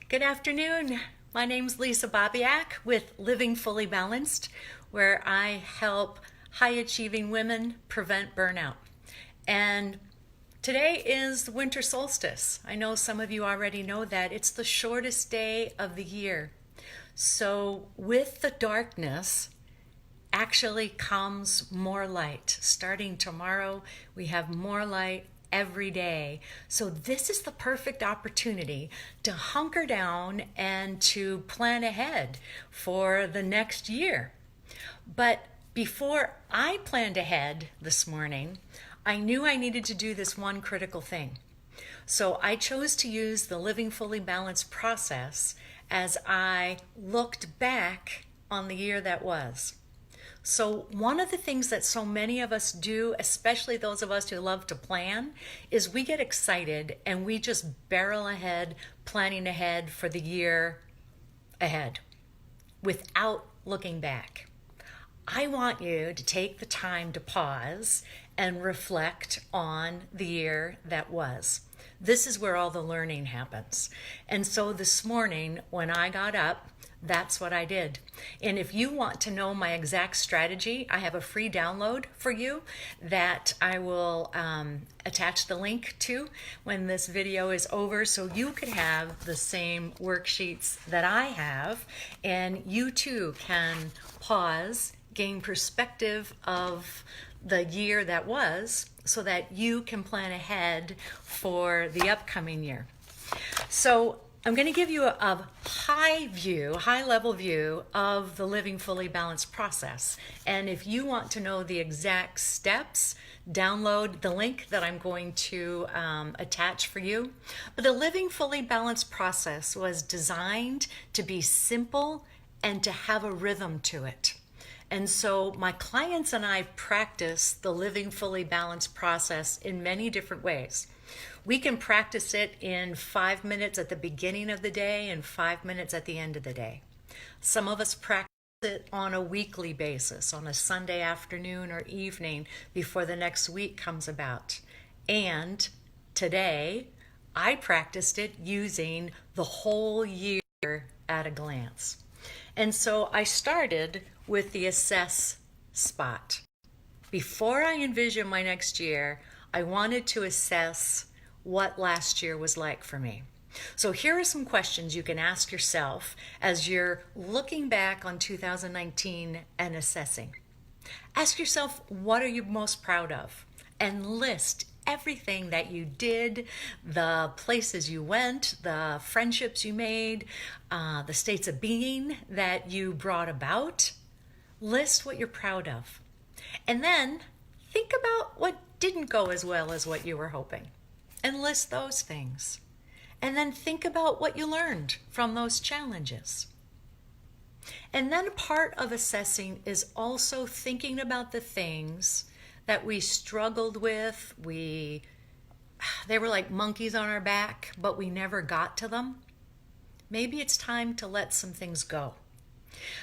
Good afternoon. My name's Lisa Bobyak with Living Fully Balanced, where I help high achieving women prevent burnout. And today is the winter solstice. I know some of you already know that. It's the shortest day of the year. So, with the darkness, actually comes more light. Starting tomorrow, we have more light every day. So this is the perfect opportunity to hunker down and to plan ahead for the next year. But before I planned ahead this morning, I knew I needed to do this one critical thing. So I chose to use the Living Fully Balanced process as I looked back on the year that was. So one of the things that so many of us do, especially those of us who love to plan, is we get excited and we just barrel ahead, planning ahead for the year ahead without looking back. I want you to take the time to pause and reflect on the year that was. This is where all the learning happens. And so this morning when I got up, that's what I did. And if you want to know my exact strategy, I have a free download for you that I will attach the link to when this video is over, so you could have the same worksheets that I have, and you too can pause, gain perspective of the year that was, so that you can plan ahead for the upcoming year. So I'm going to give you a high level view of the Living Fully Balanced process. And if you want to know the exact steps, download the link that I'm going to attach for you. But the Living Fully Balanced process was designed to be simple and to have a rhythm to it. And so my clients and I practice the Living Fully Balanced process in many different ways. We can practice it in 5 minutes at the beginning of the day and 5 minutes at the end of the day. Some of us practice it on a weekly basis, on a Sunday afternoon or evening before the next week comes about. And today, I practiced it using the whole year at a glance. And so I started with the assess spot. Before I envision my next year, I wanted to assess what last year was like for me. So here are some questions you can ask yourself as you're looking back on 2019 and assessing. Ask yourself, what are you most proud of? And list everything that you did, the places you went, the friendships you made, the states of being that you brought about. List what you're proud of. And then think about what didn't go as well as what you were hoping, and list those things. And then think about what you learned from those challenges. And then part of assessing is also thinking about the things that we struggled with. They were like monkeys on our back, but we never got to them. Maybe it's time to let some things go.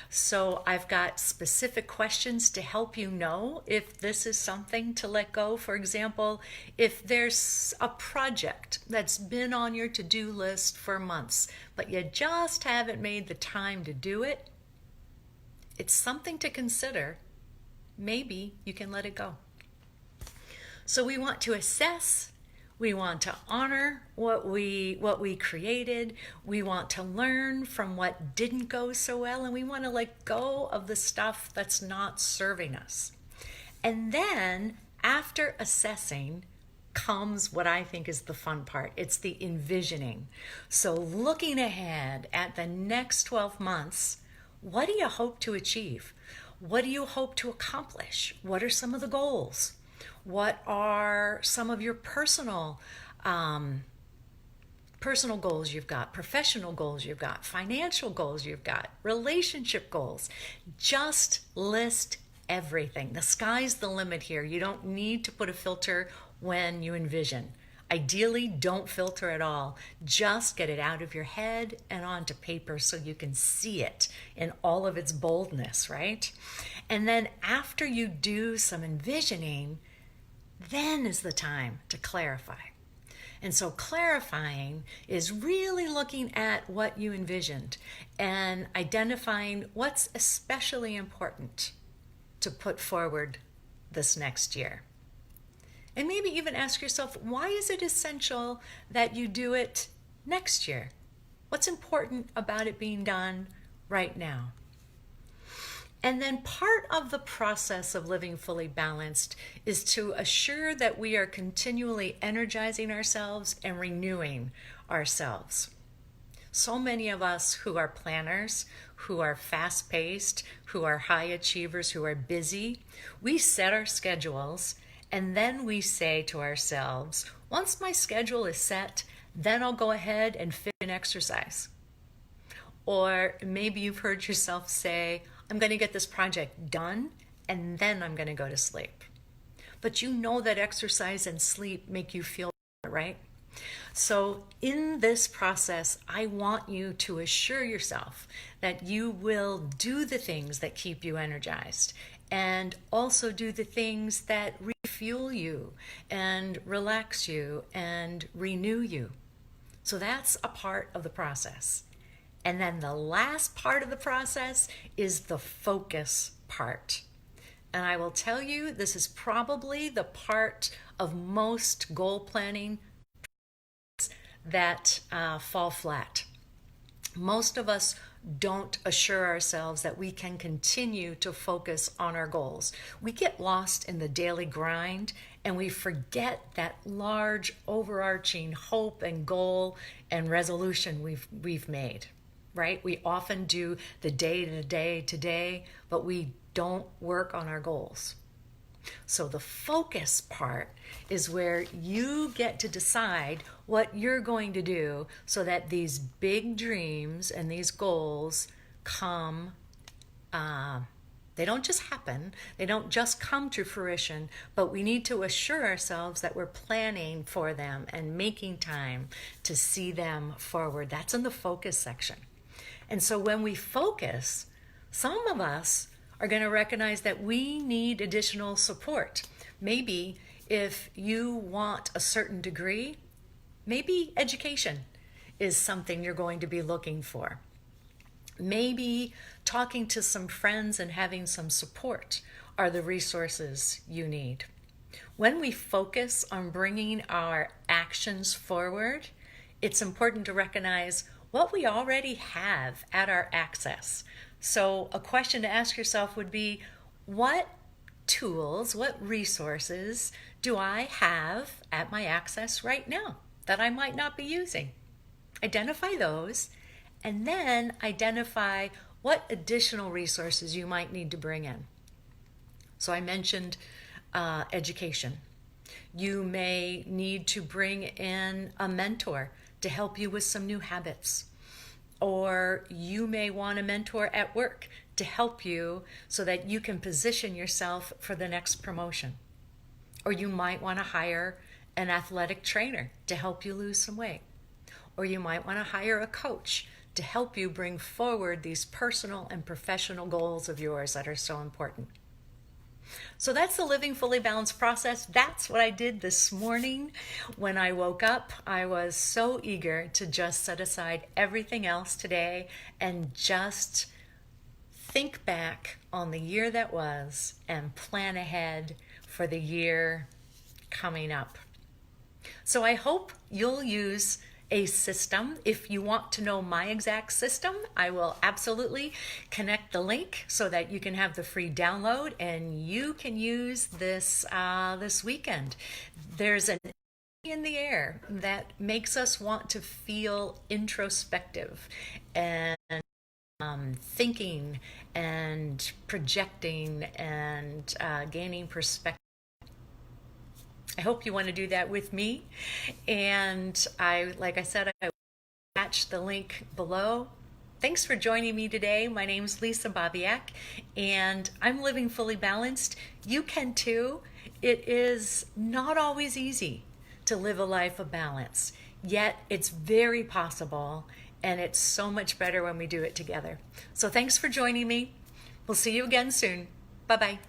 So I've got specific questions to help you know if this is something to let go. For example, if there's a project that's been on your to-do list for months, but you just haven't made the time to do it, it's something to consider. Maybe you can let it go. So we want to assess. We want to honor what we created. We want to learn from what didn't go so well, and we want to let go of the stuff that's not serving us. And then after assessing comes what I think is the fun part. It's the envisioning. So looking ahead at the next 12 months, what do you hope to achieve? What do you hope to accomplish? What are some of the goals? What are some of your personal goals you've got, professional goals you've got, financial goals you've got, relationship goals? Just list everything. The sky's the limit here. You don't need to put a filter when you envision. Ideally, don't filter at all. Just get it out of your head and onto paper so you can see it in all of its boldness, right? And then after you do some envisioning, then is the time to clarify. And so clarifying is really looking at what you envisioned and identifying what's especially important to put forward this next year. And maybe even ask yourself, why is it essential that you do it next year? What's important about it being done right now? And then part of the process of living fully balanced is to assure that we are continually energizing ourselves and renewing ourselves. So many of us who are planners, who are fast-paced, who are high achievers, who are busy, we set our schedules and then we say to ourselves, once my schedule is set, then I'll go ahead and fit in exercise. Or maybe you've heard yourself say, I'm going to get this project done and then I'm going to go to sleep. But you know that exercise and sleep make you feel better, right? So in this process, I want you to assure yourself that you will do the things that keep you energized and also do the things that refuel you and relax you and renew you. So that's a part of the process. And then the last part of the process is the focus part. And I will tell you, this is probably the part of most goal planning that fall flat. Most of us don't assure ourselves that we can continue to focus on our goals. We get lost in the daily grind and we forget that large overarching hope and goal and resolution we've made. Right? We often do the day to day to day, but we don't work on our goals. So the focus part is where you get to decide what you're going to do so that these big dreams and these goals come, they don't just happen, they don't just come to fruition, but we need to assure ourselves that we're planning for them and making time to see them forward. That's in the focus section. And so when we focus, some of us are going to recognize that we need additional support. Maybe if you want a certain degree, maybe education is something you're going to be looking for. Maybe talking to some friends and having some support are the resources you need. When we focus on bringing our actions forward, it's important to recognize what we already have at our access. So a question to ask yourself would be, what tools, what resources do I have at my access right now that I might not be using? Identify those, and then identify what additional resources you might need to bring in. So I mentioned education. You may need to bring in a mentor to help you with some new habits. Or you may want a mentor at work to help you so that you can position yourself for the next promotion. Or you might want to hire an athletic trainer to help you lose some weight. Or you might want to hire a coach to help you bring forward these personal and professional goals of yours that are so important. So that's the living fully balanced process. That's what I did this morning when I woke up. I was so eager to just set aside everything else today and just think back on the year that was and plan ahead for the year coming up. So I hope you'll use a system. If you want to know my exact system, I will absolutely connect the link so that you can have the free download and you can use this this weekend. There's an in the air that makes us want to feel introspective and thinking and projecting and gaining perspective. I hope you want to do that with me. And like I said, I will attach the link below. Thanks for joining me today. My name's Lisa Bobyak, and I'm living fully balanced. You can too. It is not always easy to live a life of balance, yet it's very possible, and it's so much better when we do it together. So thanks for joining me. We'll see you again soon. Bye-bye.